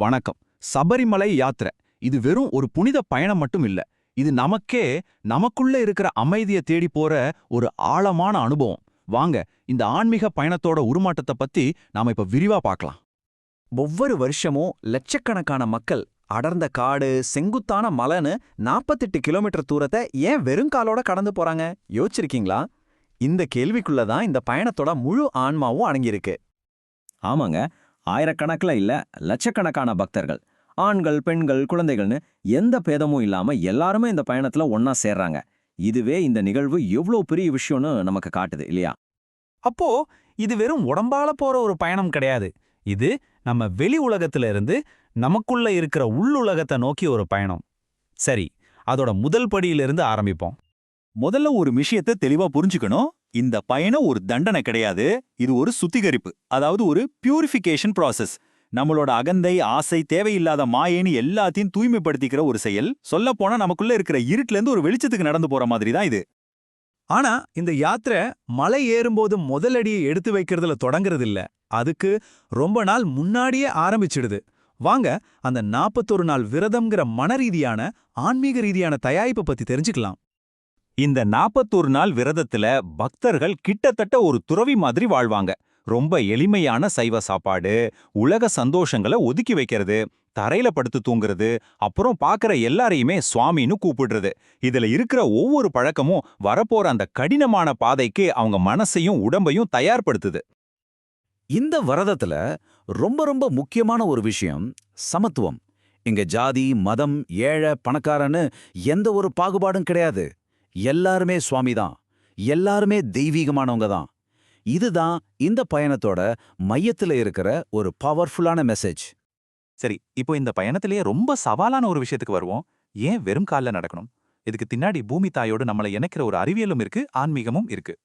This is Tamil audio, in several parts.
வணக்கம். சபரிமலை யாத்திரை இது வெறும் ஒரு புனித பயணம் மட்டும் இல்ல. இது நமக்குள்ள இருக்கிற அமைதியை தேடி போற ஒரு ஆழமான அனுபவம். வாங்க, இந்த ஆன்மீக பயணத்தோட உருமாற்றத்தை பத்தி நாம இப்ப விரிவா பார்க்கலாம். ஒவ்வொரு வருஷமும் லட்சக்கணக்கான மக்கள் அடர்ந்த காடு, செங்குத்தான மலைன்னு 48 கிலோமீட்டர் தூரத்தை ஏன் வெறுங்காலோட கடந்து போறாங்க யோசிச்சிருக்கீங்களா? இந்த கேள்விக்குள்ளதான் இந்த பயணத்தோட முழு ஆன்மாவும் அடங்கியிருக்கு. ஆமாங்க, ஆயிரக்கணக்கில் இல்ல லட்சக்கணக்கான பக்தர்கள், ஆண்கள், பெண்கள், குழந்தைகள்னு எந்த பேதமும் இல்லாம எல்லாருமே இந்த பயணத்துல ஒன்னா சேர்றாங்க. இதுவே இந்த நிகழ்வு எவ்வளவு பெரிய விஷயம்னு நமக்கு காட்டுது இல்லையா? அப்போ இது வெறும் உடம்பால போற ஒரு பயணம் கிடையாது. இது நம்ம வெளி உலகத்துல இருந்து நமக்குள்ள இருக்கிற உள்ளுலகத்தை நோக்கி ஒரு பயணம். சரி, அதோட முதல் படியிலிருந்து ஆரம்பிப்போம். முதல்ல ஒரு விஷயத்தை தெளிவா புரிஞ்சுக்கணும். இந்த பயணம் ஒரு தண்டனை கிடையாது, இது ஒரு சுத்திகரிப்பு, அதாவது ஒரு பியூரிஃபிகேஷன் ப்ராசஸ். நம்மளோட அகந்தை, ஆசை, தேவையில்லாத மாயேன்னு எல்லாத்தையும் தூய்மைப்படுத்திக்கிற ஒரு செயல். சொல்லப்போனா நமக்குள்ள இருக்கிற இருட்டுல இருந்து ஒரு வெளிச்சத்துக்கு நடந்து போற மாதிரி தான் இது. ஆனா இந்த யாத்திரை மலை ஏறும்போது முதலடியை எடுத்து வைக்கிறதுல தொடங்குறது இல்ல. அதுக்கு ரொம்ப நாள் முன்னாடியே ஆரம்பிச்சிடுது. வாங்க, அந்த 41 நாள் விரதம்ங்கிற மனரீதியான, ஆன்மீக ரீதியான தயாரிப்பை பத்தி தெரிஞ்சுக்கலாம். இந்த 41 நாள் விரதத்துல பக்தர்கள் கிட்டத்தட்ட ஒரு துறவி மாதிரி வாழ்வாங்க. ரொம்ப எளிமையான சைவ சாப்பாடு, உலக சந்தோஷங்களை ஒதுக்கி வைக்கிறது, தரையில படுத்து தூங்குறது, அப்புறம் பாக்குற எல்லாரையுமே சுவாமின்னு கூப்பிடுறது. இதுல இருக்கிற ஒவ்வொரு பழக்கமும் வரப்போற அந்த கடினமான பாதைக்கு அவங்க மனசையும் உடம்பையும் தயார்படுத்துது. இந்த விரதத்துல ரொம்ப ரொம்ப முக்கியமான ஒரு விஷயம் சமத்துவம். இங்க ஜாதி, மதம், ஏழை, பணக்காரன்னு எந்த ஒரு பாகுபாடும் கிடையாது. எல்லாருமே சுவாமி தான், எல்லாருமே தெய்வீகமானவங்க தான். இதுதான் இந்த பயணத்தோட மையத்துல இருக்கிற ஒரு பவர்ஃபுல்லான மெசேஜ். சரி, இப்போ இந்த பயணத்திலேயே ரொம்ப சவாலான ஒரு விஷயத்துக்கு வருவோம். ஏன் வெறும் கால்ல நடக்கணும்? இதுக்கு பின்னாடி பூமி தாயோடு நம்மளை இணைக்கிற ஒரு அறிவியலும் இருக்கு, ஆன்மீகமும் இருக்கு.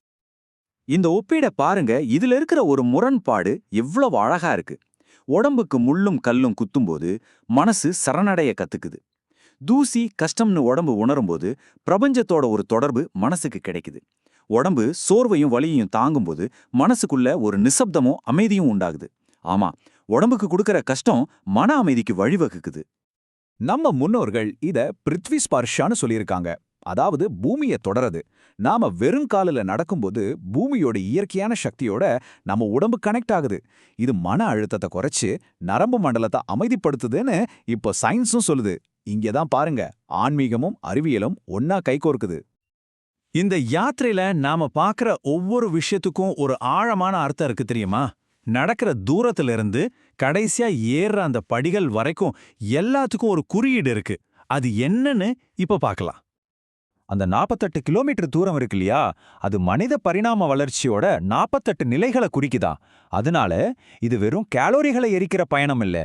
இந்த ஒப்பீட பாருங்க, இதுல இருக்கிற ஒரு முரண்பாடு எவ்வளவு அழகா இருக்கு. உடம்புக்கு முள்ளும் கல்லும் குத்தும்போது மனசு சரணடைய கத்துக்குது. தூசி, கஷ்டம்னு உடம்பு உணரும்போது பிரபஞ்சத்தோட ஒரு தொடர்பு மனசுக்கு கிடைக்குது. உடம்பு சோர்வையும் வலியையும் தாங்கும்போது மனசுக்குள்ள ஒரு நிசப்தமும் அமைதியும் உண்டாகுது. ஆமா, உடம்புக்கு கொடுக்கற கஷ்டம் மன அமைதிக்கு வழிவகுக்குது. நம்ம முன்னோர்கள் இத பிருத்வி ஸ்பர்ஷான்னு சொல்லியிருக்காங்க. அதாவது பூமியை தொடறது. நாம வெறுங்காலில் நடக்கும்போது பூமியோட இயற்கையான சக்தியோட நம்ம உடம்பு கனெக்ட் ஆகுது. இது மன அழுத்தத்தை குறைச்சு நரம்பு மண்டலத்தை அமைதிப்படுத்துதுன்னு இப்போ சயின்ஸும் சொல்லுது. இங்கதான் பாருங்க, ஆன்மீகமும் அறிவியலும் ஒன்னா கைகோர்க்குது. இந்த யாத்திரையில நாம பார்க்குற ஒவ்வொரு விஷயத்துக்கும் ஒரு ஆழமான அர்த்தம் இருக்கு தெரியுமா? நடக்கிற தூரத்துல இருந்து கடைசியா ஏறுற அந்த படிகள் வரைக்கும் எல்லாத்துக்கும் ஒரு குறியீடு இருக்கு. அது என்னன்னு இப்ப பார்க்கலாம். அந்த 48 கிலோமீட்டர் தூரம் இருக்கு இல்லையா, அது மனித பரிணாம வளர்ச்சியோட 48 நிலைகளை குறிக்குதா. அதனால இது வெறும் கேலோரிகளை எரிக்கிற பயணம் இல்ல,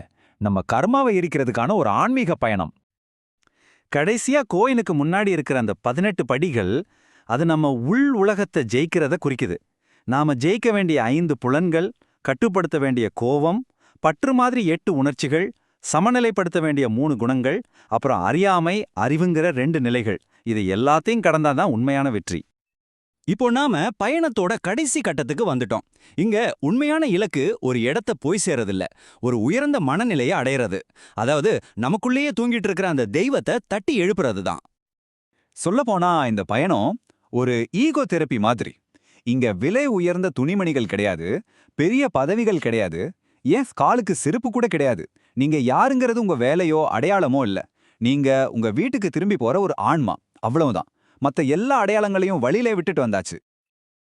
நம்ம கர்மாவை எரிக்கிறதுக்கான ஒரு ஆன்மீக பயணம். கடைசியா கோயிலுக்கு முன்னாடி இருக்கிற அந்த 18 படிகள், அது நம்ம உள் உலகத்தை ஜெயிக்கிறத குறிக்குது. நாம ஜெயிக்க வேண்டிய 5 புலன்கள், கட்டுப்படுத்த வேண்டிய கோபம், பற்று மாதிரி 8 உணர்ச்சிகள், சமநிலைப்படுத்த வேண்டிய 3 குணங்கள், அப்புறம் அறியாமை, அறிவுங்கிற 2 நிலைகள். இது எல்லாத்தையும் கடந்தாதான் உண்மையான வெற்றி. இப்போ நாம பயணத்தோட கடைசி கட்டத்துக்கு வந்துட்டோம். இங்க உண்மையான இலக்கு ஒரு இடத்த போய் சேரதில்ல, ஒரு உயர்ந்த மனநிலையை அடையிறது. அதாவது நமக்குள்ளேயே தூங்கிட்டு இருக்கிற அந்த தெய்வத்தை தட்டி எழுப்புறது தான். சொல்லப்போனா இந்த பயணம் ஒரு ஈகோ தெரப்பி மாதிரி. இங்க விலை உயர்ந்த துணிமணிகள் கிடையாது, பெரிய பதவிகள் கிடையாது, ஏன் காலுக்கு செருப்பு கூட கிடையாது. நீங்க யாருங்கிறது உங்க வேலையோ அடையாளமோ இல்ல. நீங்க உங்க வீட்டுக்கு திரும்பி போற ஒரு ஆன்மா, அவ்வளவுதான். மத்த எல்லா அடையாளங்களையும் வழியிலே விட்டுட்டு வந்தாச்சு.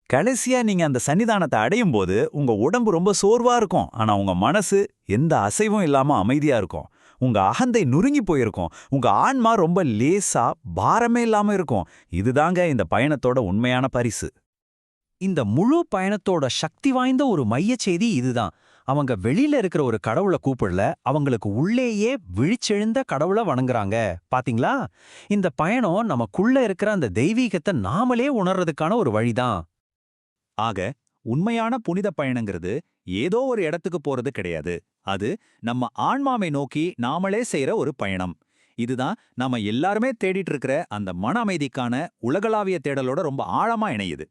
கடைசியா நீங்க அந்த சன்னிதானத்தை அடையும் போது உங்க உடம்பு ரொம்ப சோர்வா இருக்கும், ஆனா உங்க மனசு எந்த அசைவும் இல்லாம அமைதியா இருக்கும். உங்க அகந்தை நுருங்கி போயிருக்கும், உங்க ஆன்மா ரொம்ப லேசா பாரமே இல்லாம இருக்கும். இதுதாங்க இந்த பயணத்தோட உண்மையான பரிசு. இந்த முழு பயணத்தோட சக்தி வாய்ந்த ஒரு மைய செய்தி இதுதான். அவங்க வெளியில இருக்கிற ஒரு கடவுளை கூப்பிடல, அவங்களுக்கு உள்ளேயே விழிச்செழுந்த கடவுளை வணங்குறாங்க. பாத்தீங்களா? இந்த பயணம் நமக்குள்ள இருக்கிற அந்த தெய்வீகத்தை நாமளே உணர்றதுக்கான ஒரு வழிதான். ஆக, உண்மையான புனித பயணங்கிறது ஏதோ ஒரு இடத்துக்கு போறது கிடையாது. அது நம்ம ஆன்மாவை நோக்கி நாமளே செய்யற ஒரு பயணம். இதுதான் நாம எல்லாருமே தேடிட்டு இருக்கிற அந்த மன அமைதிக்கான உலகளாவிய தேடலோட ரொம்ப ஆழமா இணையுது.